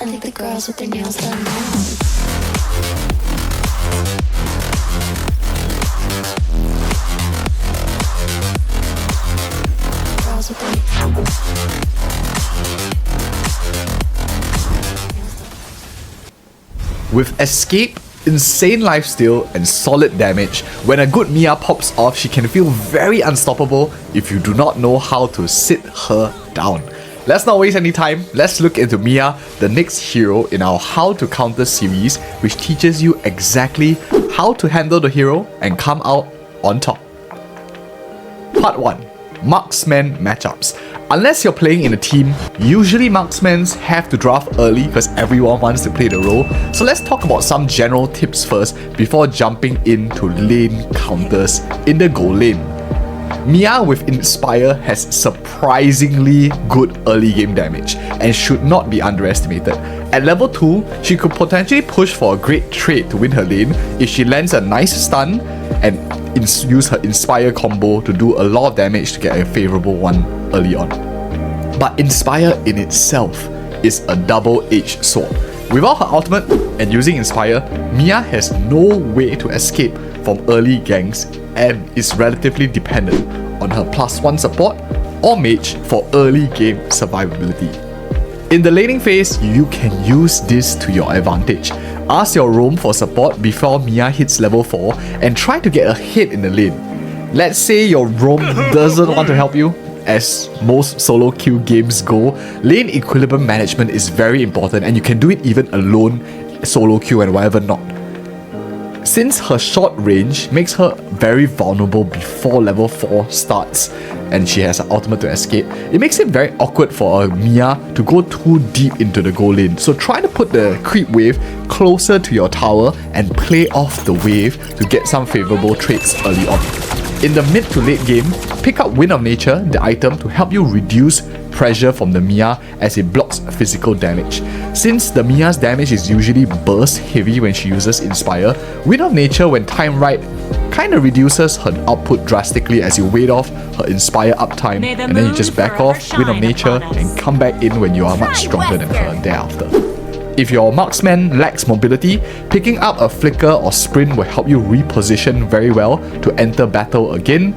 I think the girls with their nails done now. Girls with their With escape, insane lifesteal, and solid damage, when a good Miya pops off, she can feel very unstoppable if you do not know how to sit her down. Let's not waste any time, let's look into Miya, the next hero in our How to Counter series, which teaches you exactly how to handle the hero and come out on top. Part 1. Marksman matchups. Unless you're playing in a team, usually marksmen have to draft early because everyone wants to play the role. So let's talk about some general tips first before jumping into lane counters in the goal lane. Miya with Inspire has surprisingly good early game damage and should not be underestimated. At level 2, she could potentially push for a great trade to win her lane if she lands a nice stun and use her Inspire combo to do a lot of damage to get a favorable one early on. But Inspire in itself is a double-edged sword. Without her ultimate and using Inspire, Miya has no way to escape from early ganks and is relatively dependent on her +1 support or mage for early game survivability. In the laning phase, you can use this to your advantage. Ask your roam for support before Miya hits level 4 and try to get ahead in the lane. Let's say your roam doesn't want to help you. As most solo queue games go, lane equilibrium management is very important and you can do it even alone, solo queue and whatever not. Since her short range makes her very vulnerable before level 4 starts and she has an ultimate to escape, it makes it very awkward for a Miya to go too deep into the goal lane. So try to put the creep wave closer to your tower and play off the wave to get some favorable trades early on. In the mid to late game, pick up Wind of Nature, the item, to help you reduce pressure from the Miya as it blocks physical damage. Since the Miya's damage is usually burst heavy when she uses Inspire, Wind of Nature when timed right kinda reduces her output drastically as you wait off her Inspire uptime and then you just back off Wind of Nature and come back in when you are much stronger than her thereafter. If your marksman lacks mobility, picking up a flicker or sprint will help you reposition very well to enter battle again,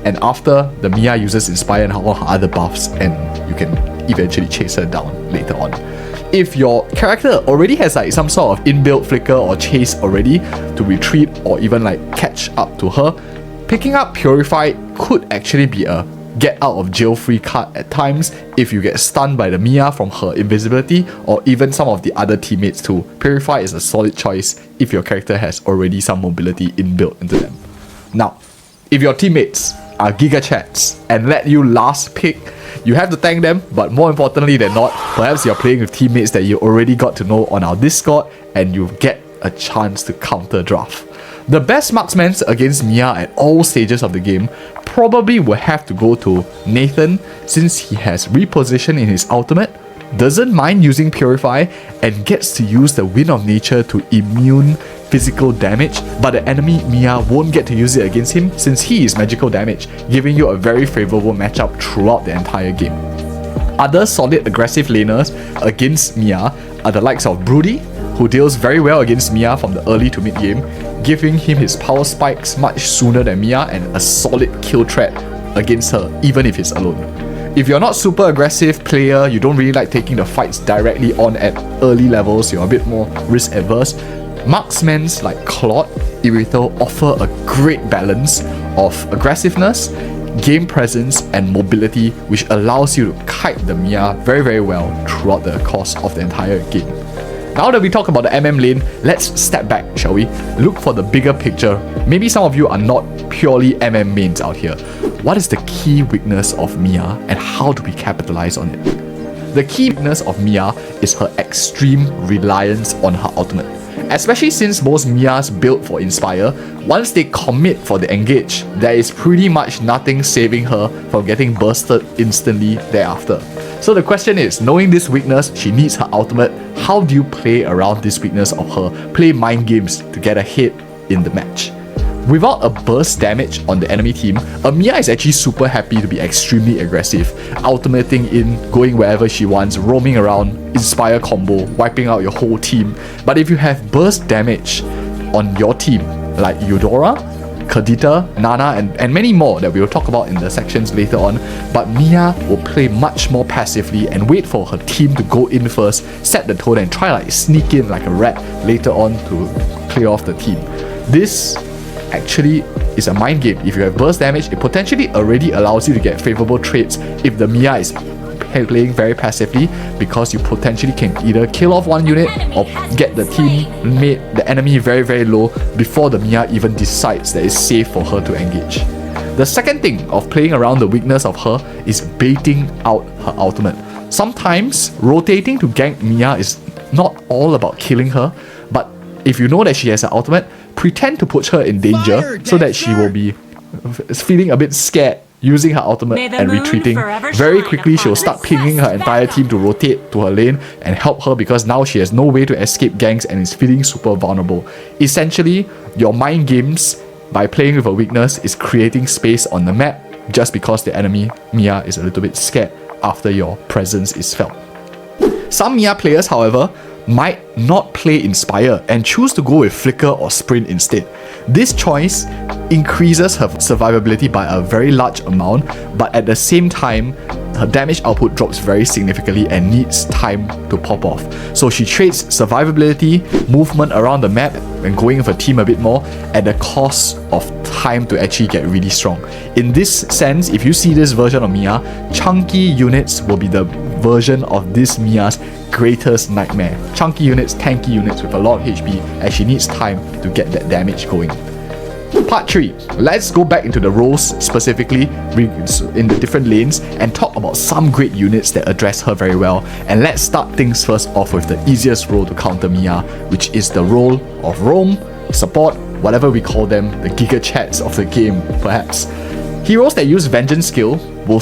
and after the Miya uses Inspire and all her other buffs, and you can eventually chase her down later on. If your character already has like some sort of inbuilt flicker or chase already to retreat or even like catch up to her, picking up Purify could actually be a get out of jail free card at times if you get stunned by the Miya from her invisibility or even some of the other teammates too. Purify is a solid choice if your character has already some mobility inbuilt into them. Now, if your teammates are Giga Chats and let you last pick, you have to thank them, but more importantly than not, perhaps you're playing with teammates that you already got to know on our Discord and you get a chance to counter draft. The best marksmen against Miya at all stages of the game probably will have to go to Nathan, since he has reposition in his ultimate, doesn't mind using Purify, and gets to use the Wind of Nature to immune physical damage, but the enemy Miya won't get to use it against him since he is magical damage, giving you a very favorable matchup throughout the entire game. Other solid aggressive laners against Miya are the likes of Broody, who deals very well against Miya from the early to mid game, giving him his power spikes much sooner than Miya and a solid kill threat against her even if he's alone. If you're not super aggressive player, you don't really like taking the fights directly on at early levels, you're a bit more risk averse, marksmen like Claude, Irithel offer a great balance of aggressiveness, game presence and mobility, which allows you to kite the Miya very very well throughout the course of the entire game. Now that we talk about the MM lane, let's step back, shall we? Look for the bigger picture. Maybe some of you are not purely MM mains out here. What is the key weakness of Miya and how do we capitalize on it? The key weakness of Miya is her extreme reliance on her ultimate. Especially since most Miyas built for Inspire, once they commit for the engage, there is pretty much nothing saving her from getting bursted instantly thereafter. So the question is, knowing this weakness, she needs her ultimate, how do you play around this weakness of her? Play mind games to get ahead in the match. Without a burst damage on the enemy team, Miya is actually super happy to be extremely aggressive, ultimating in, going wherever she wants, roaming around, inspire combo, wiping out your whole team. But if you have burst damage on your team, like Eudora, Kadita, Nana, and many more that we will talk about in the sections later on, but Miya will play much more passively and wait for her team to go in first, set the tone, and try like sneak in like a rat later on to clear off the team. This actually is a mind game. If you have burst damage, it potentially already allows you to get favorable trades if the Miya is playing very passively, because you potentially can either kill off one unit or get the the enemy very low before the Miya even decides that it's safe for her to engage. The second thing of playing around the weakness of her is baiting out her ultimate. Sometimes rotating to gank Miya is not all about killing her, but if you know that she has an ultimate, pretend to put her in danger so that she will be feeling a bit scared using her ultimate and retreating. Very quickly she'll start pinging her entire team to rotate to her lane and help her, because now she has no way to escape ganks and is feeling super vulnerable. Essentially, your mind games by playing with a weakness is creating space on the map just because the enemy Miya is a little bit scared after your presence is felt. Some Miya players, however, might not play Inspire and choose to go with Flicker or Sprint instead. This choice increases her survivability by a very large amount, but at the same time, her damage output drops very significantly and needs time to pop off. So she trades survivability, movement around the map, and going with a team a bit more at the cost of time to actually get really strong. In this sense, if you see this version of Miya, chunky units will be the version of this Miya's greatest nightmare. Chunky units, tanky units with a lot of HP, as she needs time to get that damage going. Part 3. Let's go back into the roles specifically in the different lanes and talk about some great units that address her very well. And let's start things first off with the easiest role to counter Miya, which is the role of roam, support, whatever we call them, the Giga Chats of the game perhaps. Heroes that use Vengeance skill will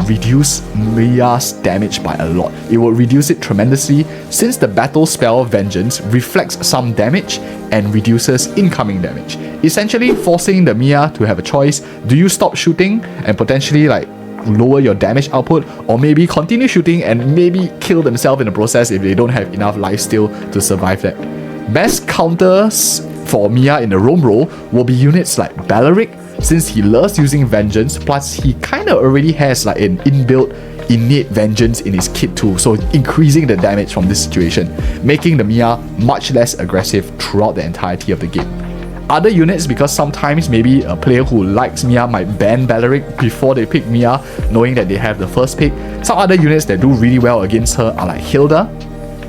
reduce Miya's damage by a lot. It will reduce it tremendously, since the battle spell Vengeance reflects some damage and reduces incoming damage, essentially forcing the Miya to have a choice. Do you stop shooting and potentially like lower your damage output, or maybe continue shooting and maybe kill themselves in the process if they don't have enough lifesteal to survive that? Best counters for Miya in the roam role will be units like Balearic, since he loves using Vengeance, plus he kinda already has like an inbuilt innate Vengeance in his kit too, so increasing the damage from this situation, making the Miya much less aggressive throughout the entirety of the game. Other units, because sometimes maybe a player who likes Miya might ban Balearic before they pick Miya, knowing that they have the first pick. Some other units that do really well against her are like Hilda,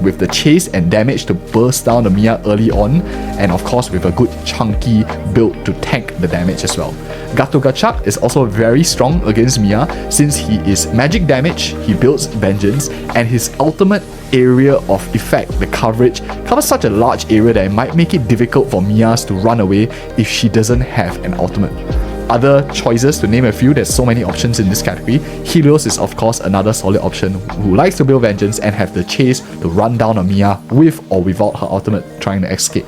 with the chase and damage to burst down the Miya early on, and of course with a good chunky build to tank the damage as well. Gatogachak is also very strong against Miya, since he is magic damage, he builds Vengeance, and his ultimate area of effect, the coverage, covers such a large area that it might make it difficult for Miya's to run away if she doesn't have an ultimate. Other choices, to name a few, there's so many options in this category. Helios is of course another solid option, who likes to build Vengeance and have the chase to run down a Miya with or without her ultimate trying to escape.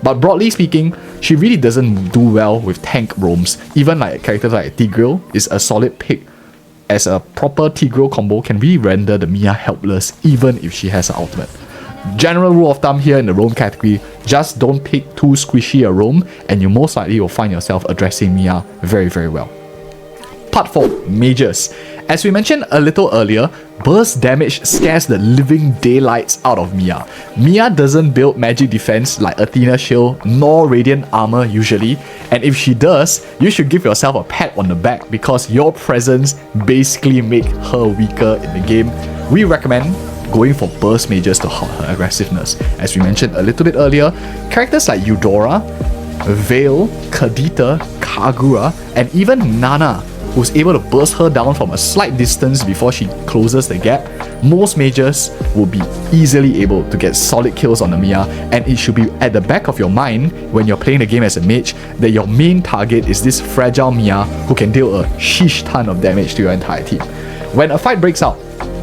But broadly speaking, she really doesn't do well with tank roams. Even like characters like Tigreal is a solid pick, as a proper Tigreal combo can really render the Miya helpless even if she has an ultimate. General rule of thumb here in the roam category, just don't pick too squishy a roam and you most likely will find yourself addressing Miya very well. Part 4. Mages. As we mentioned a little earlier, burst damage scares the living daylights out of Miya. Miya doesn't build magic defense like Athena Shield nor Radiant Armor usually, and if she does, you should give yourself a pat on the back, because your presence basically makes her weaker in the game. We recommend going for burst mages to halt her aggressiveness. As we mentioned a little bit earlier, characters like Eudora, Veil, Kadita, Kagura, and even Nana, who's able to burst her down from a slight distance before she closes the gap, most mages will be easily able to get solid kills on the Miya, and it should be at the back of your mind when you're playing the game as a mage that your main target is this fragile Miya who can deal a sheesh ton of damage to your entire team. When a fight breaks out,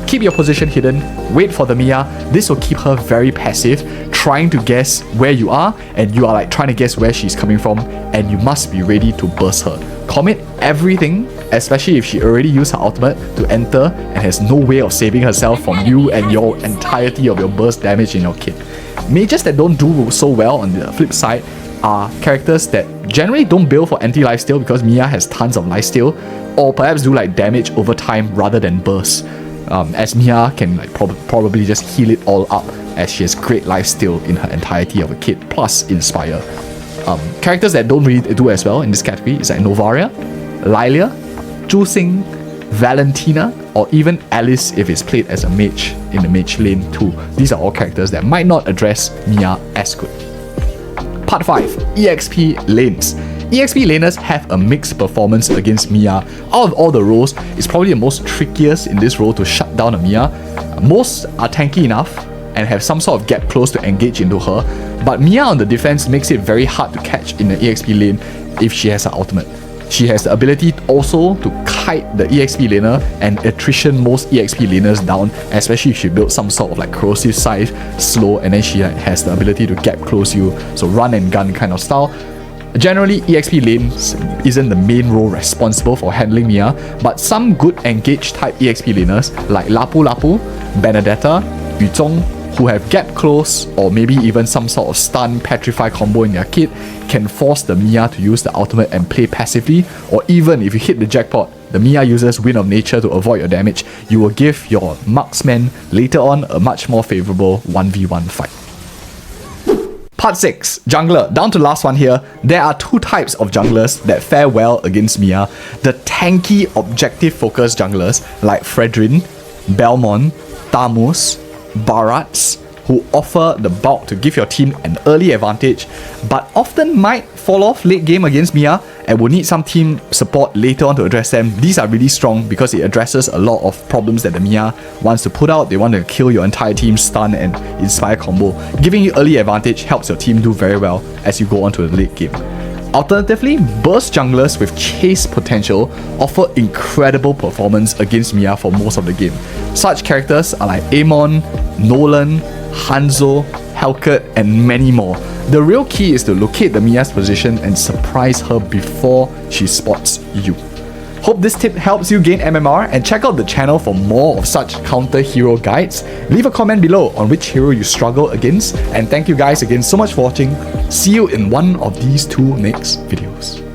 keep your position hidden, wait for the Miya. This will keep her very passive, trying to guess where you are, and you are like trying to guess where she's coming from, and you must be ready to burst her. Commit everything, especially if she already used her ultimate to enter and has no way of saving herself from you and your entirety of your burst damage in your kit. Mages that don't do so well on the flip side are characters that generally don't build for anti-lifesteal because Miya has tons of lifesteal, or perhaps do like damage over time rather than burst, as Miya can like probably just heal it all up as she has great lifesteal in her entirety of a kit plus Inspire. Characters that don't really do as well in this category is like Novaria, Lilia, Zhu Xing, Valentina, or even Alice if it's played as a mage in the mage lane too. These are all characters that might not address Miya as good. Part 5. EXP lanes. EXP laners have a mixed performance against Miya. Out of all the roles, it's probably the most trickiest in this role to shut down a Miya. Most are tanky enough and have some sort of gap close to engage into her, but Miya on the defense makes it very hard to catch in the EXP lane if she has her ultimate. She has the ability also to kite the EXP laner and attrition most EXP laners down, especially if she builds some sort of like corrosive scythe slow, and then she has the ability to gap close you, so run and gun kind of style. Generally, EXP lanes isn't the main role responsible for handling Miya, but some good engage type EXP laners like Lapu Lapu, Benedetta, Yuzhong, who have gap close or maybe even some sort of stun petrify combo in their kit, can force the Miya to use the ultimate and play passively, or even if you hit the jackpot, the Miya uses Wind of Nature to avoid your damage, you will give your marksman later on a much more favourable 1v1 fight. Part 6. Jungler. Down to last one here. There are two types of junglers that fare well against Miya. The tanky objective focused junglers like Fredrin, Belmont, Tamus, Barats, who offer the bulk to give your team an early advantage, but often might fall off late game against Miya and will need some team support later on to address them. These are really strong because it addresses a lot of problems that the Miya wants to put out. They want to kill your entire team's stun and Inspire combo. Giving you early advantage helps your team do very well as you go on to the late game. Alternatively, burst junglers with chase potential offer incredible performance against Miya for most of the game. Such characters are like Amon, Nolan, Hanzo, Helcurt, and many more. The real key is to locate the Miya's position and surprise her before she spots you. Hope this tip helps you gain MMR, and check out the channel for more of such counter hero guides. Leave a comment below on which hero you struggle against, and thank you guys again so much for watching. See you in one of these two next videos.